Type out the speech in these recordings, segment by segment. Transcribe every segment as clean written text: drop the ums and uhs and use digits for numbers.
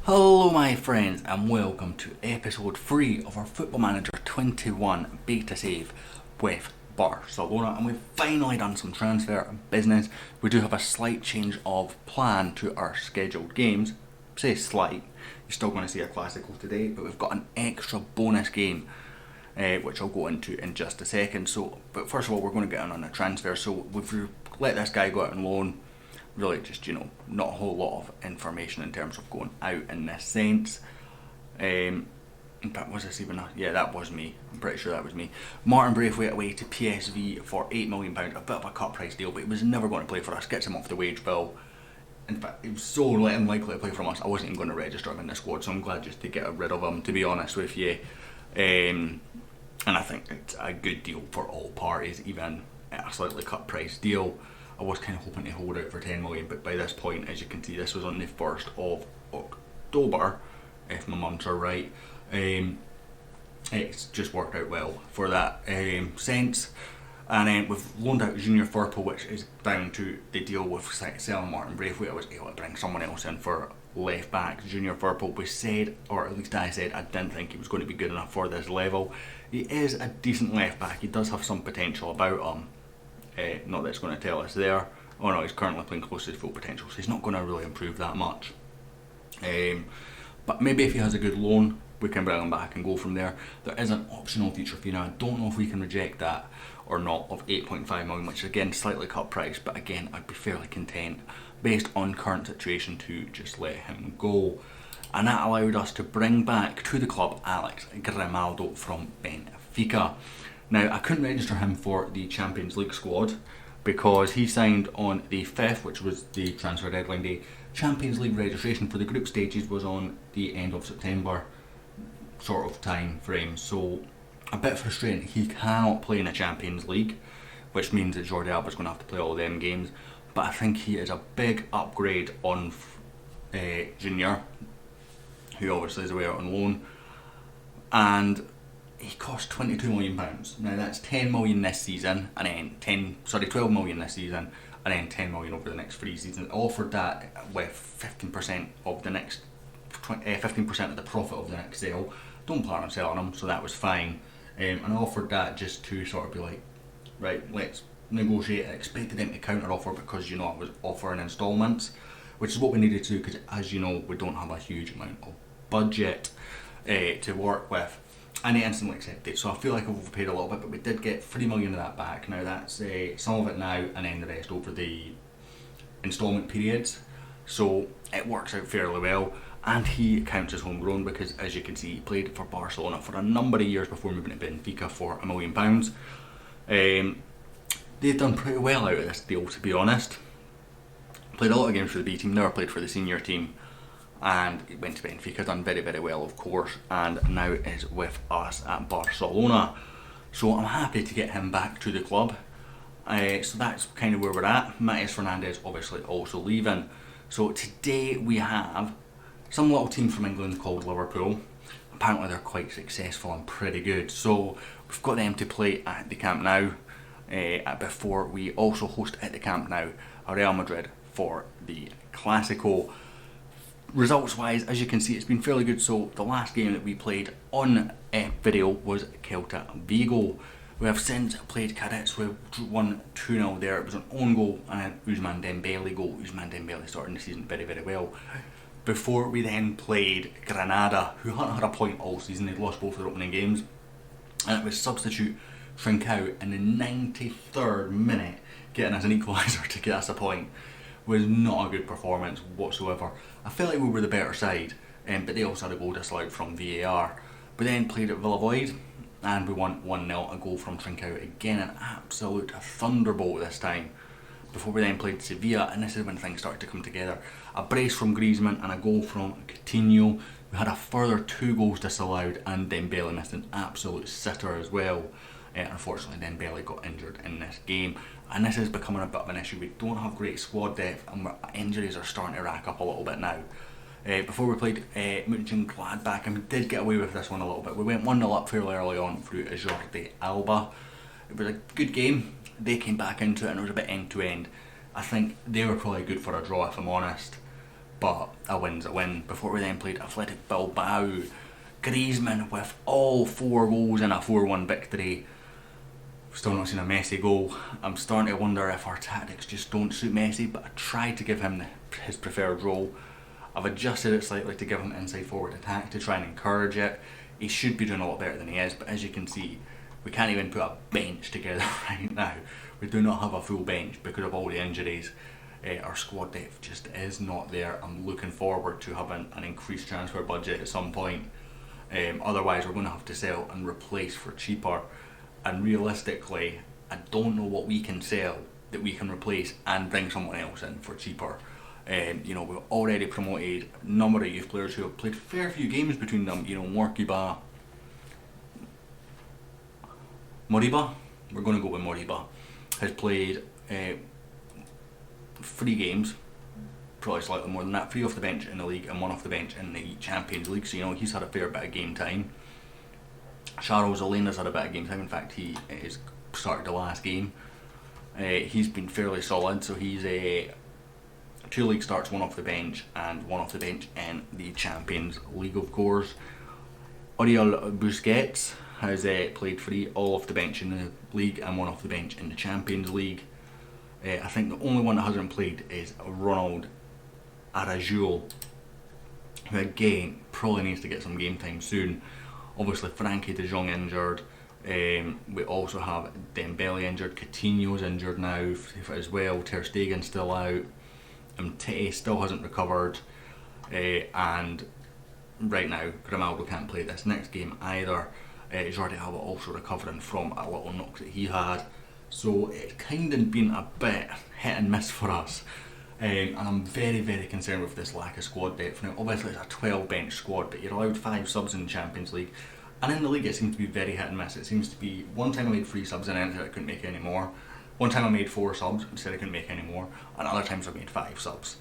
Hello my friends and welcome to episode 3 of our Football Manager 21 Beta save with Barcelona, and we've finally done some transfer business. We do have a slight change of plan to our scheduled games. Say slight, you're still going to see a Classico today, but we've got an extra bonus game which I'll go into in just a second. But first of all, we're going to get on a transfer. So we've let this guy go out on loan. Really just, not a whole lot of information in terms of going out in this sense. In fact, was this even yeah, that was me. I'm pretty sure that was me. Martin Braithwaite away to PSV for £8 million, a bit of a cut price deal, but he was never going to play for us. Gets him off the wage bill. In fact, he was so unlikely to play from us, I wasn't even going to register him in the squad, so I'm glad just to get rid of him, to be honest with you. And I think it's a good deal for all parties, even at a slightly cut price deal. I was kind of hoping to hold out for 10 million, but by this point, as you can see, this was on the 1st of October, if my months are right. It's just worked out well for that sense. And then we've loaned out Junior Firpo, which is down to the deal with selling Martin Braithwaite. I was able to bring someone else in for left back. Junior Firpo, we said, or at least I said, I didn't think he was going to be good enough for this level. He is a decent left back. He does have some potential about him. Not that it's going to tell us there. Oh no, he's currently playing close to his full potential, so he's not going to really improve that much. But maybe if he has a good loan, we can bring him back and go from there. There is an optional feature fee now. I don't know if we can reject that or not, of 8.5 million, which is again slightly cut price, but again I'd be fairly content based on current situation to just let him go. And that allowed us to bring back to the club Alex Grimaldo from Benfica. Now, I couldn't register him for the Champions League squad because he signed on the 5th, which was the transfer deadline day. Champions League registration for the group stages was on the end of September sort of time frame, so a bit frustrating. He cannot play in the Champions League, which means that Jordi Alba's going to have to play all of them games, but I think he is a big upgrade on Junior, who obviously is away out on loan, and he cost £22 million. Now that's 10 million this season, and then 12 million this season, and then 10 million over the next 3 seasons. I offered that with 15% of the next 15% of the profit of the next sale. Don't plan on selling them, so that was fine. And I offered that just to sort of be like, right, let's negotiate. I expected them to counter offer because I was offering instalments, which is what we needed to do because, as you know, we don't have a huge amount of budget to work with. And he instantly accepted, so I feel like I've overpaid a little bit, but we did get 3 million of that back. Now that's some of it now, and then the rest over the instalment periods, so it works out fairly well. And he counts as homegrown because, as you can see, he played for Barcelona for a number of years before moving to Benfica for £1 million. They've done pretty well out of this deal, to be honest. Played a lot of games for the B team, never played for the senior team. And he went to Benfica, done very, very well, of course, and now is with us at Barcelona. So I'm happy to get him back to the club. So that's kind of where we're at. Matías Fernandez obviously also leaving. So today we have some little team from England called Liverpool. Apparently they're quite successful and pretty good. So we've got them to play at the Camp Nou before we also host at the Camp Nou Real Madrid for the Clasico. Results wise, as you can see, it's been fairly good. So the last game that we played on video was Celta Vigo. We have since played Cadets. We won 2-0 there. It was an own goal and an Ousmane Dembele goal. Ousmane Dembele starting the season very, very well. Before we then played Granada, who hadn't had a point all season. They'd lost both their opening games. And it was substitute Trincao in the 93rd minute getting us an equaliser to get us a point. Was not a good performance whatsoever. I felt like we were the better side, but they also had a goal disallowed from VAR. We then played at Villavoid and we won 1-0, a goal from Trincao. Again, an absolute thunderbolt this time. Before we then played Sevilla, and this is when things started to come together. A brace from Griezmann and a goal from Coutinho. We had a further 2 goals disallowed, and Dembele missed an absolute sitter as well. Unfortunately, Dembele got injured in this game, and this is becoming a bit of an issue. We don't have great squad depth, and injuries are starting to rack up a little bit now. Before we played Mönchengladbach, and we did get away with this one a little bit. We went 1-0 up fairly early on through Jordi Alba. It was a good game. They came back into it and it was a bit end to end. I think they were probably good for a draw, if I'm honest. but a win's a win. Before we then played Athletic Bilbao, Griezmann with all 4 goals in a 4-1 victory. Still not seen a Messi goal. I'm starting to wonder if our tactics just don't suit Messi, but I tried to give him his preferred role. I've adjusted it slightly to give him inside forward attack to try and encourage it. He should be doing a lot better than he is, but as you can see, we can't even put a bench together right now. We do not have a full bench because of all the injuries. Our squad depth just is not there. I'm looking forward to having an increased transfer budget at some point. Otherwise we're going to have to sell and replace for cheaper, and realistically I don't know what we can sell that we can replace and bring someone else in for cheaper. You know, we've already promoted a number of youth players who have played a fair few games between them. You know, Moriba, we're going to go with Moriba, has played 3 games, probably slightly more than that, 3 off the bench in the league and 1 off the bench in the Champions League, so you know he's had a fair bit of game time. Charles Olena's had a bit of game time. In fact, he has started the last game. He's been fairly solid, so he's 2 league starts, 1 off the bench, and 1 off the bench in the Champions League, of course. Oriol Busquets has played 3, all off the bench in the league and 1 off the bench in the Champions League. I think the only one that hasn't played is Ronald Araujo, who again probably needs to get some game time soon. Obviously Frankie de Jong injured. We also have Dembele injured, Coutinho's injured now as well, Ter Stegen's still out, Tete still hasn't recovered, and right now Grimaldo can't play this next game either. Jordi Alba also recovering from a little knock that he had, so it's kind of been a bit hit and miss for us. And I'm very, very concerned with this lack of squad depth. Now obviously it's a 12 bench squad, but you're allowed 5 subs in the Champions League, and in the league it seems to be very hit and miss. It seems to be, one time I made 3 subs and then I couldn't make any more. One time I made 4 subs and said I couldn't make any more, and other times I made 5 subs.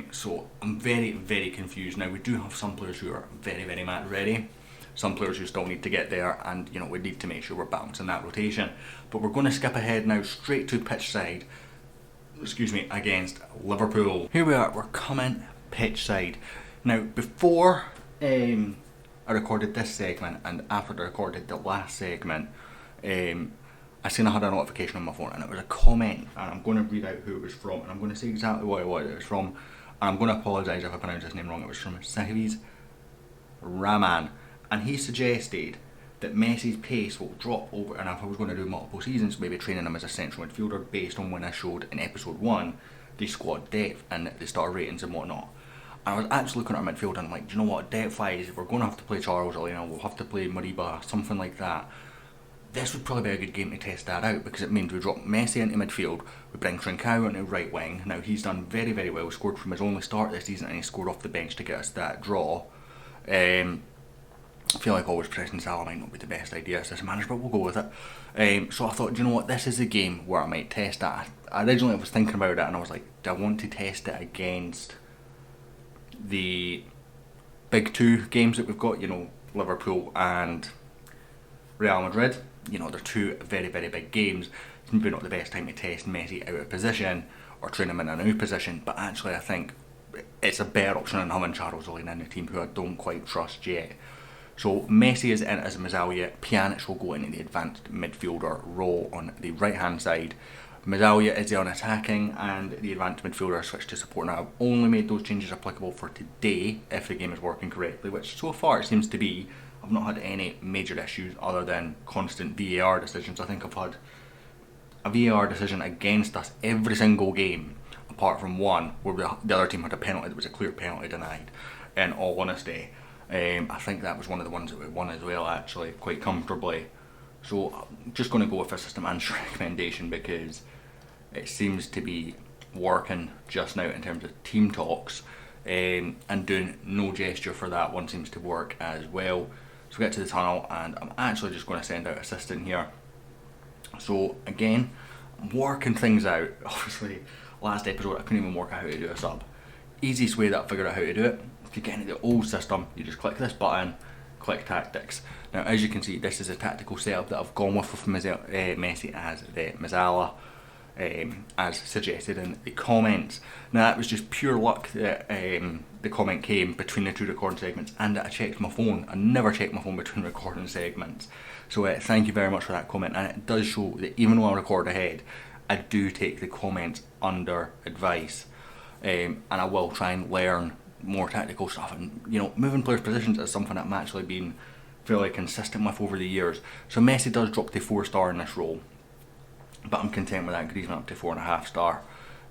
So I'm very, very confused. Now we do have some players who are very, very match ready, some players who still need to get there, and you know we need to make sure we're balancing that rotation. But we're going to skip ahead now straight to pitch side, against Liverpool. Here we are, we're coming pitch side. Now before I recorded this segment and after I recorded the last segment, I seen I had a notification on my phone and it was a comment, and I'm going to read out who it was from, and I'm going to say exactly what it was from, and I'm going to apologise if I pronounce his name wrong. It was from Sahiviz Rahman, and he suggested that Messi's pace will drop over, and if I was going to do multiple seasons, maybe training him as a central midfielder based on when I showed in episode 1 the squad depth and the star ratings and whatnot. And I was actually looking at our midfield and I'm like, do you know what, depth wise, we're going to have to play Charles Olena, we'll have to play Moriba, something like that. This would probably be a good game to test that out, because it means we drop Messi into midfield, we bring Trincao into right wing. Now he's done very, very well, scored from his only start this season and he scored off the bench to get us that draw. I feel like always pressing Salah might not be the best idea as this manager, but we'll go with it. So I thought, do you know what, this is a game where I might test that. Originally I was thinking about it and I was like, do I want to test it against the big 2 games that we've got, you know, Liverpool and Real Madrid. You know, they're 2 very, very big games. It's maybe not the best time to test Messi out of position or train him in a new position, but actually I think it's a better option than having Charles Olena in the team, who I don't quite trust yet. So Messi is in as Mazzaglia, Pjanic will go into the advanced midfielder role on the right hand side. Mazzaglia is the unattacking and the advanced midfielder switched to support. Now I've only made those changes applicable for today if the game is working correctly, which so far it seems to be. I've not had any major issues other than constant VAR decisions. I think I've had a VAR decision against us every single game apart from one where the other team had a penalty that was a clear penalty denied, in all honesty. I think that was one of the ones that we won as well, actually, quite comfortably. So I'm just going to go with a system and recommendation because it seems to be working just now in terms of team talks, and doing no gesture for that one seems to work as well. So we get to the tunnel and I'm actually just going to send out assistant here. So again, I'm working things out. Obviously last episode I couldn't even work out how to do a sub. Easiest way that I figured out how to do it, if you get into the old system, you just click this button, click tactics. Now as you can see, this is a tactical setup that I've gone with Messi as the Mazzala. as suggested in the comments. Now that was just pure luck that the comment came between the two recording segments, and I checked my phone. I never check my phone between recording segments. So thank you very much for that comment, and it does show that even though I record ahead, I do take the comments under advice, and I will try and learn more tactical stuff. And moving players' positions is something that I'm actually been fairly consistent with over the years. So Messi does drop to 4-star in this role, but I'm content with that. Griezmann up to 4.5-star,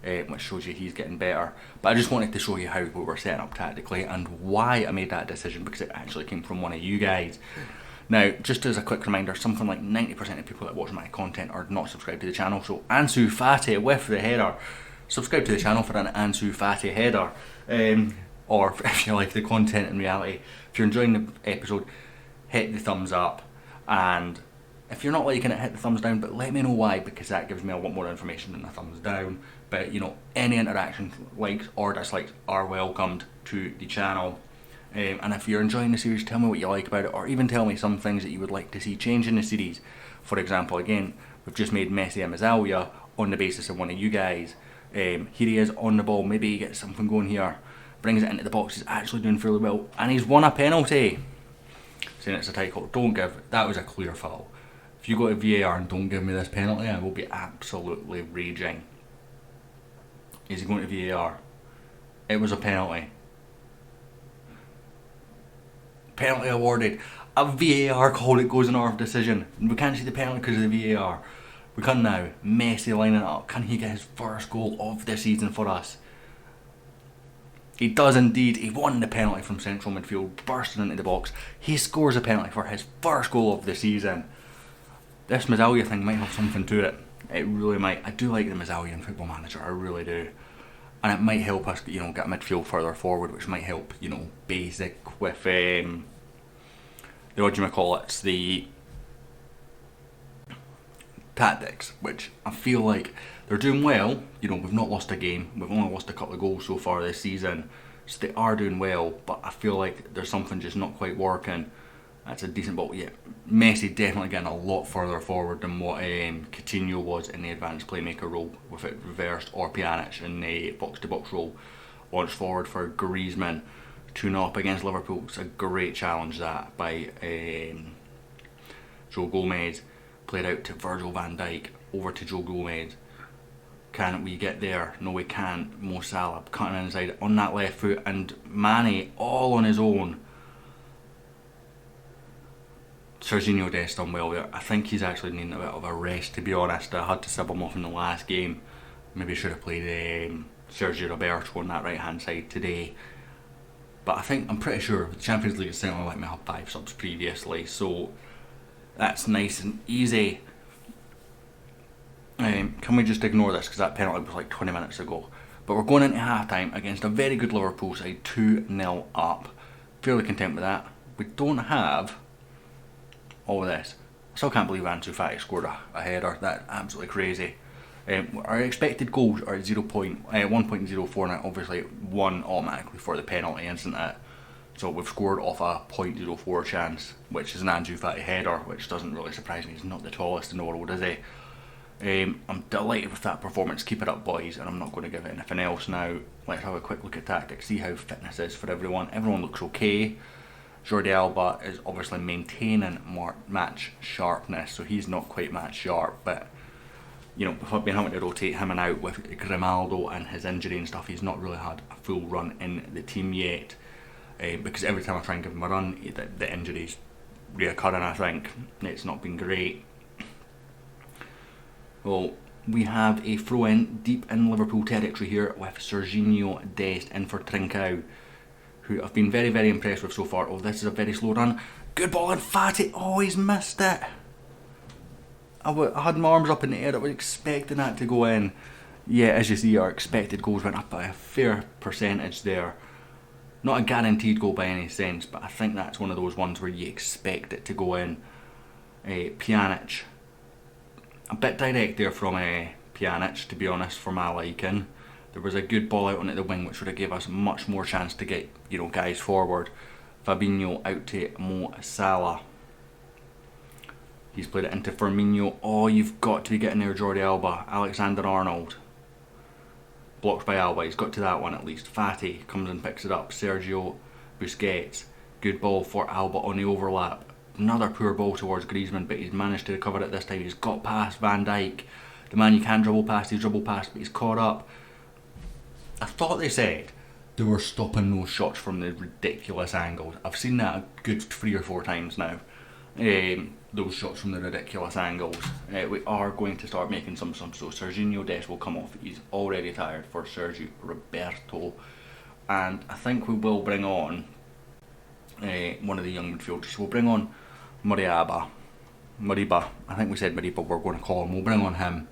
which shows you he's getting better. But I just wanted to show you how we were setting up tactically and why I made that decision, because it actually came from one of you guys. Now, just as a quick reminder, something like 90% of people that watch my content are not subscribed to the channel. So Ansu Fati with the header. Subscribe to the channel for an Ansu Fati header. Or if you like the content in reality, if you're enjoying the episode, hit the thumbs up. And if you're not liking it, hit the thumbs down, but let me know why, because that gives me a lot more information than the thumbs down. But any interaction, likes or dislikes, are welcomed to the channel. And if you're enjoying the series, tell me what you like about it, or even tell me some things that you would like to see change in the series. For example, again, we've just made Messi and Mazzaglia on the basis of one of you guys. Here he is on the ball, maybe he gets something going here, brings it into the box, he's actually doing fairly well, and he's won a penalty. Saying it's a tackle, don't give, that was a clear foul. If you go to VAR and don't give me this penalty, I will be absolutely raging. Is he going to VAR? It was a penalty. Penalty awarded. A VAR call, it goes in our decision. We can't see the penalty because of the VAR. We can now. Messi lining it up. Can he get his first goal of the season for us? He does indeed. He won the penalty from central midfield, bursting into the box. He scores a penalty for his first goal of the season. This Mazzaglia thing might have something to it. It really might. I do like the Mazzaglia in Football Manager, I really do. And it might help us, get midfield further forward, which might help, basic with the the tactics, which I feel like they're doing well. We've not lost a game. We've only lost a couple of goals so far this season, so they are doing well. But I feel like there's something just not quite working. That's a decent ball. Yeah, Messi definitely getting a lot further forward than what Coutinho was in the advanced playmaker role, with it reversed, or Pjanic in the box-to-box role. Launched forward for Griezmann, 2-0 up against Liverpool. It's a great challenge that by Joe Gomez. Played out to Virgil van Dijk, over to Joe Gomez. Can we get there? No, we can't. Mo Salah cutting inside on that left foot, and Mane all on his own. Serginho Dest done well there. I think he's actually needing a bit of a rest, to be honest. I had to sub him off in the last game. Maybe should have played Sergio Roberto on that right hand side today. But I'm pretty sure the Champions League has certainly let me have 5 subs previously, so that's nice and easy. Can we just ignore this, because that penalty was like 20 minutes ago. But we're going into half time against a very good Liverpool side, 2-0 up. Fairly content with that. We don't have all of this. I still can't believe Ansu Fati scored a header. That's absolutely crazy. Our expected goals are at 1.04, and obviously 1 automatically for the penalty, isn't it? So we've scored off a 0.04 chance, which is an Ansu Fati header, which doesn't really surprise me. He's not the tallest in the world, is he? I'm delighted with that performance. Keep it up, boys, and I'm not going to give it anything else now. Let's have a quick look at tactics, see how fitness is for everyone. Everyone looks okay. Jordi Alba is obviously maintaining match sharpness, so he's not quite match sharp, but we've been having to rotate him and out with Grimaldo and his injury and stuff. He's not really had a full run in the team yet, because every time I try and give him a run, the injuries reoccurring. I think it's not been great. Well, we have a throw in deep in Liverpool territory here with Serginho Dest in for Trincao, who I've been very, very impressed with so far. Oh, this is a very slow run. Good ball, and Fati, oh, he's missed it. I had my arms up in the air, I was expecting that to go in. Yeah, as you see, our expected goals went up by a fair percentage there. Not a guaranteed goal by any sense, but I think that's one of those ones where you expect it to go in. Pjanic, a bit direct there from Pjanic, to be honest, for my liking. There was a good ball out onto the wing, which would have gave us much more chance to get guys forward. Fabinho out to Mo Salah. He's played it into Firmino. Oh, you've got to be getting there, Jordi Alba. Alexander-Arnold. Blocked by Alba. He's got to that one at least. Fati comes and picks it up. Sergio Busquets. Good ball for Alba on the overlap. Another poor ball towards Griezmann, but he's managed to recover it this time. He's got past Van Dijk. The man you can't dribble past, he's dribbled past, but he's caught up. I thought they said they were stopping those shots from the ridiculous angles. I've seen that a good 3 or 4 times now. Those shots from the ridiculous angles. We are going to start making some. So Serginho Dest will come off. He's already tired for Sergio Roberto. And I think we will bring on one of the young midfielders. So we'll bring on Muriba. I think we said Muriba we're going to call him. We'll bring on him,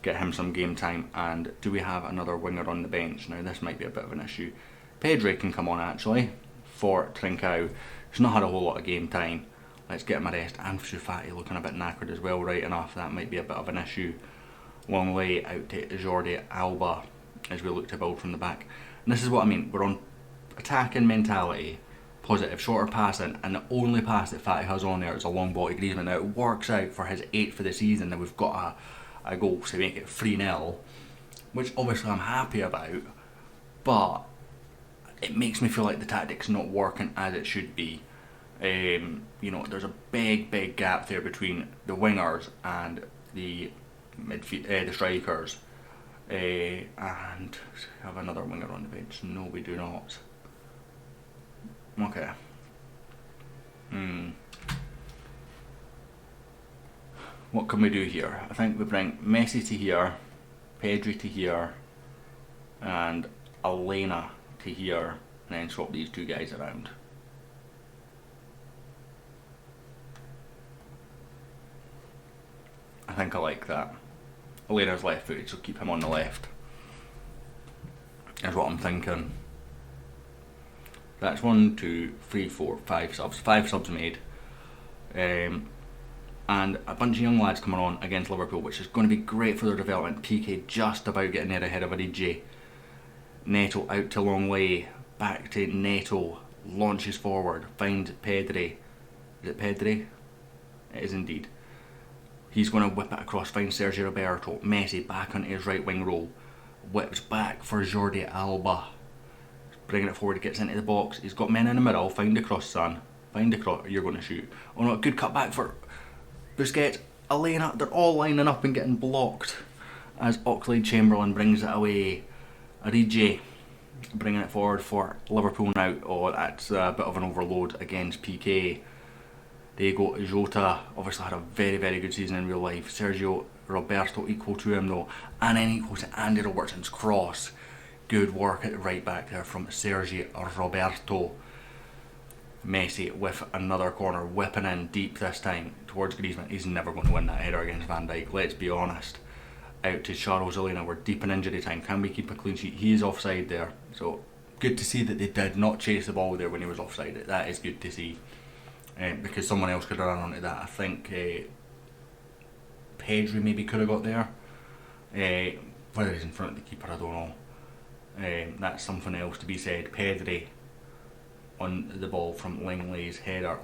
get him some game time. And do we have another winger on the bench? Now this might be a bit of an issue. Pedri can come on actually for Trincao. He's not had a whole lot of game time. Let's get him a rest. And Fati looking a bit knackered as well, right enough. That might be a bit of an issue. Long way out to Jordi Alba as we look to build from the back. And this is what I mean. We're on attacking mentality, positive, shorter passing, and the only pass that Fati has on there is a long ball to Griezmann. Now it works out for his 8th for the season. Now we've got a goal to make it 3-0, which obviously I'm happy about, but it makes me feel like the tactic's not working as it should be. There's a big gap there between the wingers and the the strikers. And have another winger on the bench? No, we do not. Okay. What can we do here? I think we bring Messi to here, Pedri to here, and Elena to here, and then swap these 2 guys around. I think I like that. Elena's left footed, so keep him on the left. Is what I'm thinking. That's 1, 2, 3, 4, 5 subs. 5 subs made. And a bunch of young lads coming on against Liverpool, which is going to be great for their development. PK just about getting there ahead of Origi. Neto out to Longley. Back to Neto. Launches forward. Finds Pedri. Is it Pedri? It is indeed. He's going to whip it across, finds Sergio Roberto. Messi back onto his right wing role. Whips back for Jordi Alba. Bringing it forward, gets into the box. He's got men in the middle. Find the cross, son. Find the cross. You're going to shoot. Oh no, good cut back for Busquets. Elena, they're all lining up and getting blocked as Oxlade-Chamberlain brings it away. Origi bringing it forward for Liverpool now. Oh, that's a bit of an overload against PK. Diego Jota obviously had a very good season in real life. Sergio Roberto equal to him though, and then equal to Andy Robertson's cross. Good work at the right back there from Sergio Roberto. Messi with another corner, whipping in deep this time towards Griezmann. He's never going to win that header against Van Dijk, let's be honest. Out to Charles Elena, we're deep in injury time. Can we keep a clean sheet? He is offside there, so good to see that they did not chase the ball there when he was offside. That is good to see. Because someone else could have run onto that. I think Pedri maybe could have got there. Whether he's in front of the keeper, I don't know. That's something else to be said. Pedri on the ball from Longley's header,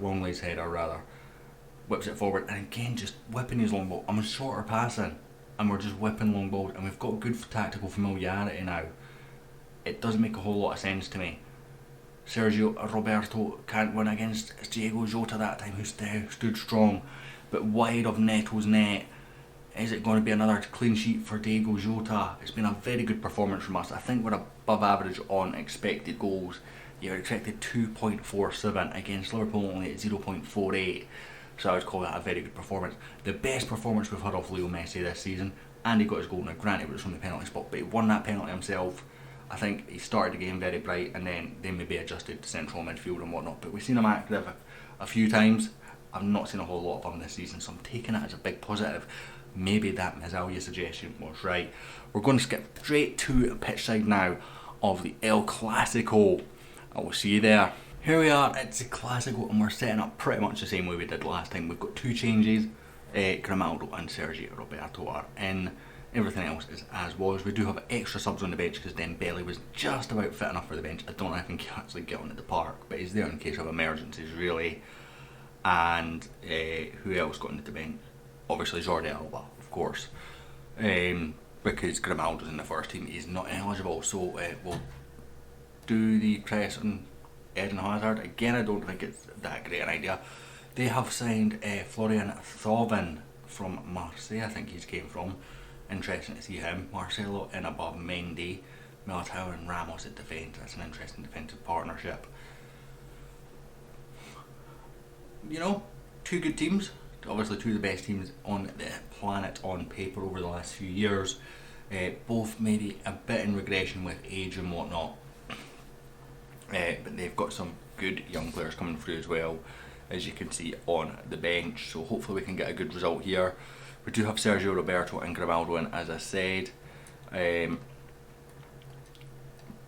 whips it forward, and again just whipping his long ball. I'm a shorter passing, and we're just whipping long balls, and we've got good tactical familiarity now. It doesn't make a whole lot of sense to me. Sergio Roberto can't win against Diego Jota that time, who stood strong, but wide of Neto's net. Is it going to be another clean sheet for Diego Jota? It's been a very good performance from us. I think we're above average on expected goals. You're expected 2.47 against Liverpool only at 0.48. So I would call that a very good performance. The best performance we've had off Leo Messi this season, and he got his goal. Now granted it was from the penalty spot, but he won that penalty himself. I think he started the game very bright, and then they maybe adjusted to central midfield and whatnot. But we've seen him active a few times. I've not seen a whole lot of him this season, so I'm taking it as a big positive. Maybe that Mazalia suggestion was right. We're going to skip straight to a pitch side now of the El Clasico. I will see you there. Here we are, it's the Classico, and we're setting up pretty much the same way we did last time. We've got 2 changes. Grimaldo and Sergio Roberto are in. Everything else is as was. We do have extra subs on the bench because Dembele was just about fit enough for the bench. I don't know if I can actually get on at the park, but he's there in case of emergencies really. and who else got into the bench? Obviously Jordi Alba, of course, because Grimaldo's in the first team. He's not eligible, so we'll do the press on Eden Hazard. Again, I don't think it's that great an idea. They have signed Florian Thauvin from Marseille, I think he's came from. Interesting to see him. Marcelo in above Mendy, Militao and Ramos at defence. That's an interesting defensive partnership. You know, two good teams. Obviously two of the best teams on the planet on paper over the last few years. Both maybe a bit in regression with age and whatnot. But they've got some good young players coming through as well, as you can see on the bench. So hopefully we can get a good result here. We do have Sergio Roberto and Grimaldo in, as I said.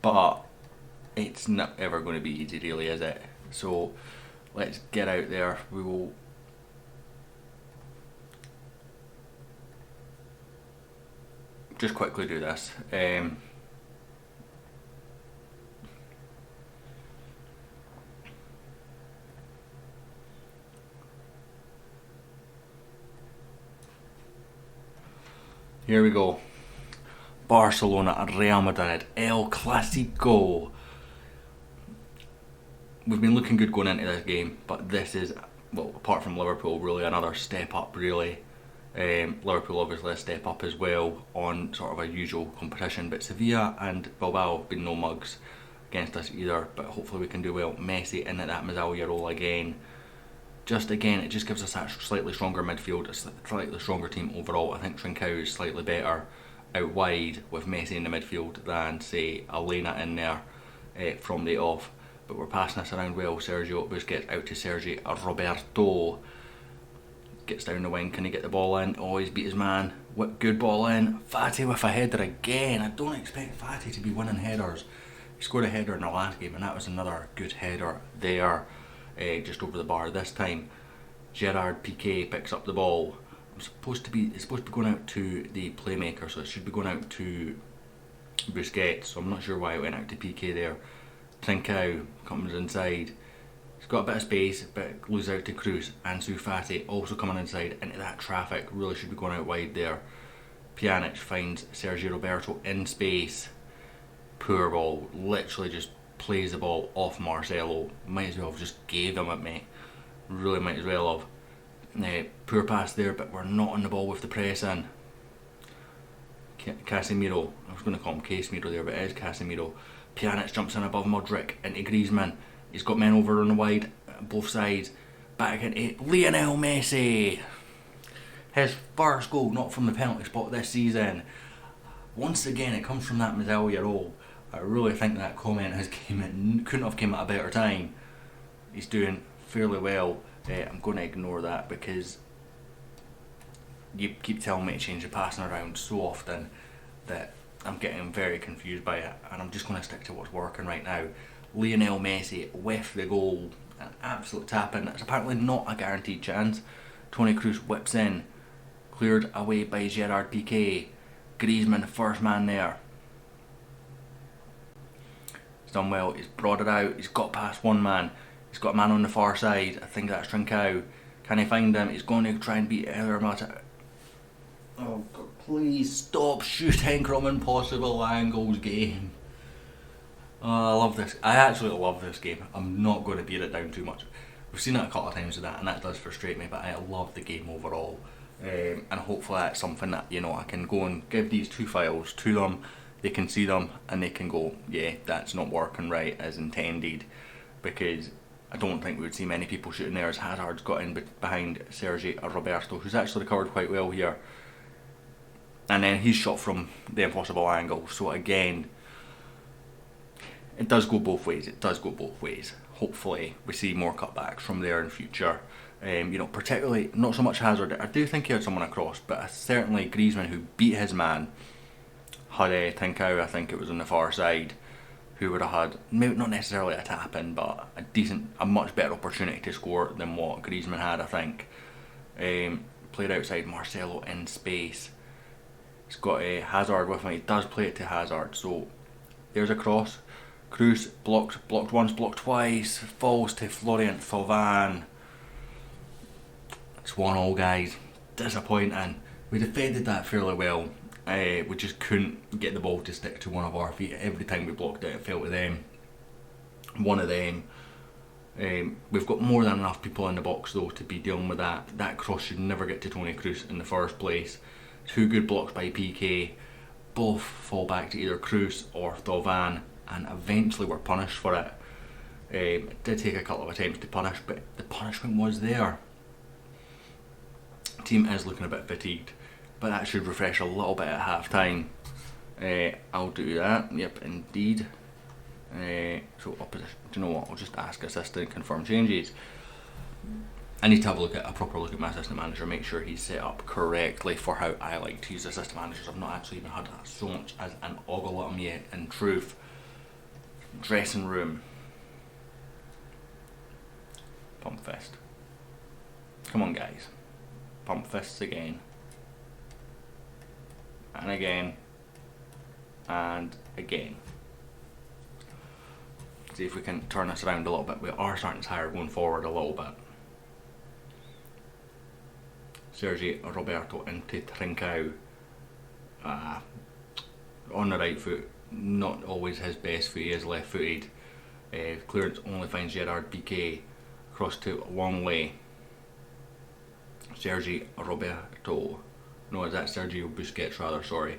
But it's not ever going to be easy, really, is it? So let's get out there. We will just quickly do this. Here we go. Barcelona and Real Madrid, El Clasico. We've been looking good going into this game, but this is, well, apart from Liverpool, really another step up, really. Liverpool obviously a step up as well on sort of a usual competition, but Sevilla and Bilbao have been no mugs against us either, but hopefully we can do well. Messi in at that Mazzaglia role again. Just again, it just gives us that slightly stronger midfield, a slightly stronger team overall. I think Trincao is slightly better out wide with Messi in the midfield than, say, Elena in there from the off. But we're passing this around well. Sergio Busquets out to Sergi Roberto. Gets down the wing, can he get the ball in? Oh, he's beat his man. What good ball in. Fati with a header again. I don't expect Fati to be winning headers. He scored a header in the last game, and that was another good header there. Just over the bar this time. Gerard Piqué picks up the ball. It's supposed to be going out to the playmaker, so it should be going out to Busquets. So I'm not sure why it went out to Piqué there. Trincao comes inside. He's got a bit of space, but loses out to Cruz. Ansu Fati also coming inside into that traffic. Really should be going out wide there. Pjanic finds Sergio Roberto in space. Poor ball. Literally just plays the ball off Marcelo. Might as well have just gave him it, mate. Really might as well have. Poor pass there, but we're not on the ball with the press in. Casemiro, I was going to call him Casemiro there, but it is Casemiro. Pjanic jumps in above Modric into Griezmann. He's got men over on the wide, both sides. Back into Lionel Messi. His first goal, not from the penalty spot this season. Once again, it comes from that Mazzaglia role. I really think that comment couldn't have came at a better time. He's doing fairly well. I'm going to ignore that because you keep telling me to change the passing around so often that I'm getting very confused by it, and I'm just going to stick to what's working right now. Lionel Messi with the goal, an absolute tap-in. That's apparently not a guaranteed chance. Toni Kroos whips in, cleared away by Gerard Piqué. Griezmann, first man there. He's done well, he's brought it out, he's got past one man. He's got a man on the far side, I think that's Trincao. Can he find him? He's going to try and beat Eder Militao. Oh God, please stop shooting from impossible angles, game. Oh, I love this. I actually love this game. I'm not going to beat it down too much. We've seen it a couple of times with that, and that does frustrate me, but I love the game overall. And hopefully that's something that, you know, I can go and give these two files to them. They can see them and they can go, yeah, that's not working right as intended, because I don't think we would see many people shooting there as Hazard's got in behind Sergi Roberto, who's actually recovered quite well here. And then he's shot from the impossible angle. So again, it does go both ways. It does go both ways. Hopefully we see more cutbacks from there in future. You know, particularly not so much Hazard. I do think he had someone across, but certainly Griezmann, who beat his man, had Trincao, I think it was on the far side, who would have had, maybe not necessarily a tap in, but a much better opportunity to score than what Griezmann had, I think. Played outside, Marcelo in space. He's got a Hazard with him. He does play it to Hazard, so there's a cross. Kroos blocked once, blocked twice, falls to Florian Thauvin. It's 1-1, guys. Disappointing. We defended that fairly well. We just couldn't get the ball to stick to one of our feet. Every time we blocked it, it fell to them. One of them. We've got more than enough people in the box though to be dealing with that. That cross should never get to Toni Kroos in the first place. 2 good blocks by PK. Both fall back to either Kroos or Thauvin, and eventually we're punished for it. It did take a couple of attempts to punish, but the punishment was there. Team is looking a bit fatigued, but that should refresh a little bit at half time. I'll do that. Yep, indeed. So opposition, do you know what, I'll just ask assistant confirm changes. I need to have a proper look at my assistant manager, make sure he's set up correctly for how I like to use assistant managers. I've not actually even had so much as an ogle at them yet, in truth. Dressing room. Pump fist. Come on, guys. Pump fists again. And again. And again. See if we can turn this around a little bit. We are starting to tire going forward a little bit. Sergi Roberto into Trincao. On the right foot, not always his best foot, he is left footed. Clearance only finds Gerard Piqué. Cross to Longley. Sergi Roberto. No, is that Sergio Busquets rather, sorry.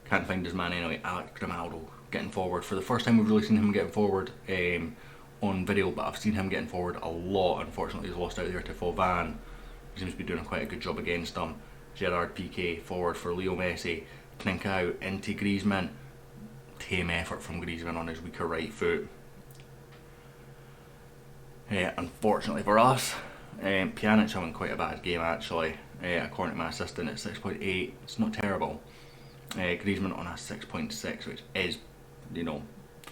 Can't find his man anyway. Alex Grimaldo getting forward. For the first time we've really seen him getting forward on video, but I've seen him getting forward a lot. Unfortunately he's lost out there to Thauvin. He seems to be doing quite a good job against him. Gerard Piqué forward for Leo Messi. Trincao into Griezmann. Tame effort from Griezmann on his weaker right foot. Unfortunately for us, Pjanic having quite a bad game actually. According to my assistant, it's 6.8. It's not terrible. Griezmann on a 6.6, which is, you know,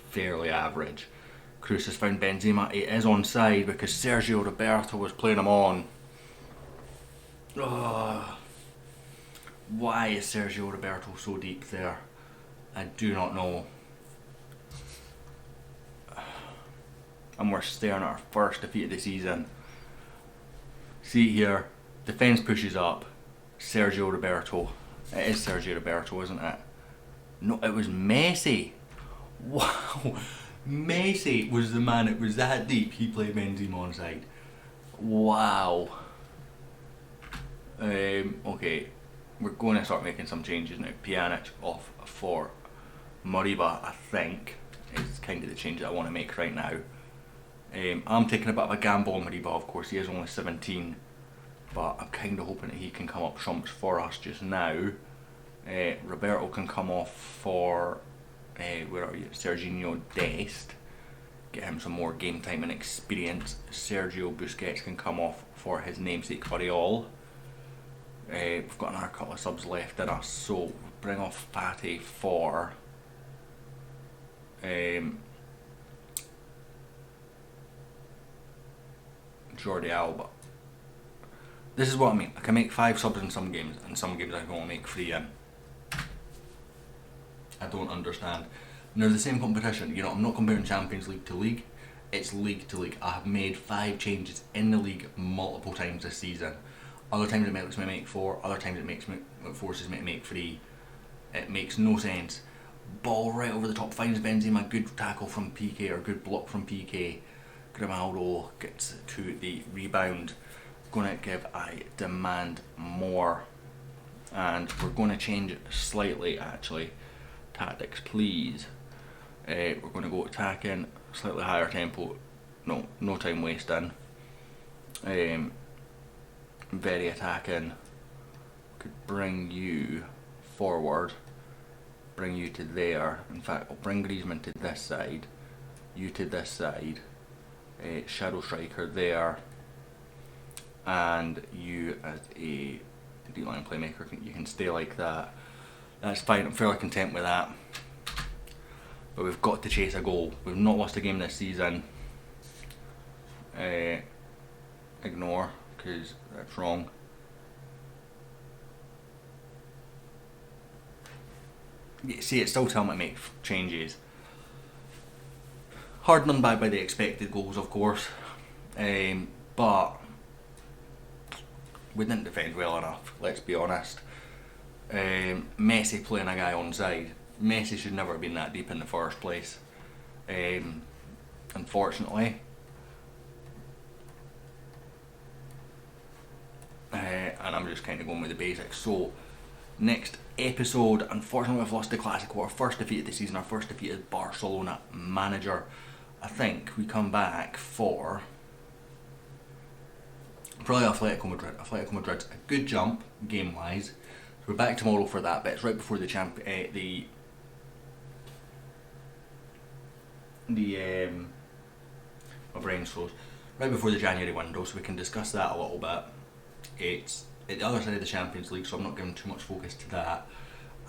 fairly average. Kroos has found Benzema. He is onside because Sergio Roberto was playing him on. Oh, why is Sergio Roberto so deep there? I do not know. And we're staring at our first defeat of the season. See here, defence pushes up. Sergio Roberto. It is Sergio Roberto, isn't it? No, it was Messi. Wow. Messi was the man. It was that deep. He played Benzema onside. Wow. Okay, we're going to start making some changes now. Pjanic off for Moriba, I think, is kind of the change that I want to make right now. I'm taking a bit of a gamble on Moriba, of course. He is only 17, but I'm kind of hoping that he can come up trumps for us just now. Roberto can come off for where are you? Serginho Dest. Get him some more game time and experience. Sergio Busquets can come off for his namesake Fariol. We've got another couple of subs left in us, so we'll bring off Fatty for Jordi Alba. This is what I mean. I can make 5 subs in some games, and some games I can only make 3 in. I don't understand. And they're the same competition. You know, I'm not comparing Champions League to League. It's League to League. I have made 5 changes in the league multiple times this season. Other times it makes me make 4. Other times it forces me to make 3. It makes no sense. Ball right over the top. Finds Benzema. Good tackle from PK or good block from PK. Grimaldo gets to the rebound. Gonna give I demand more. And we're going to change it slightly actually. Tactics please. We're going to go attacking, slightly higher tempo, no time wasting. Very attacking. Could bring you forward, bring you to there. In fact, I'll bring Griezmann to this side, you to this side, shadow striker there, and you as a D-line playmaker, you can stay like that. That's fine, I'm fairly content with that. But we've got to chase a goal. We've not lost a game this season. Ignore, because that's wrong. See, it's still telling me to make changes. Hard done by the expected goals, of course. But we didn't defend well enough, let's be honest. Messi playing a guy onside. Messi should never have been that deep in the first place. Unfortunately. And I'm just kind of going with the basics. So, next episode, unfortunately we've lost the Classico, our first defeat of the season, our first defeat as Barcelona manager. I think we come back for probably Atletico Madrid. Atletico Madrid's a good jump game wise. We're back tomorrow for that, but it's right before the my brain's froze. Right before the January window, so we can discuss that a little bit. It's at the other side of the Champions League, so I'm not giving too much focus to that,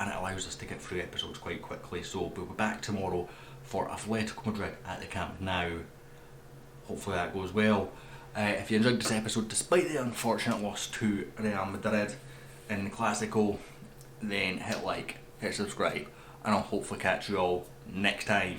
and it allows us to get through episodes quite quickly. So we'll be back tomorrow for Atletico Madrid at the Camp Nou. Hopefully that goes well. If you enjoyed this episode, despite the unfortunate loss to Real Madrid in the Clasico, then hit like, hit subscribe, and I'll hopefully catch you all next time.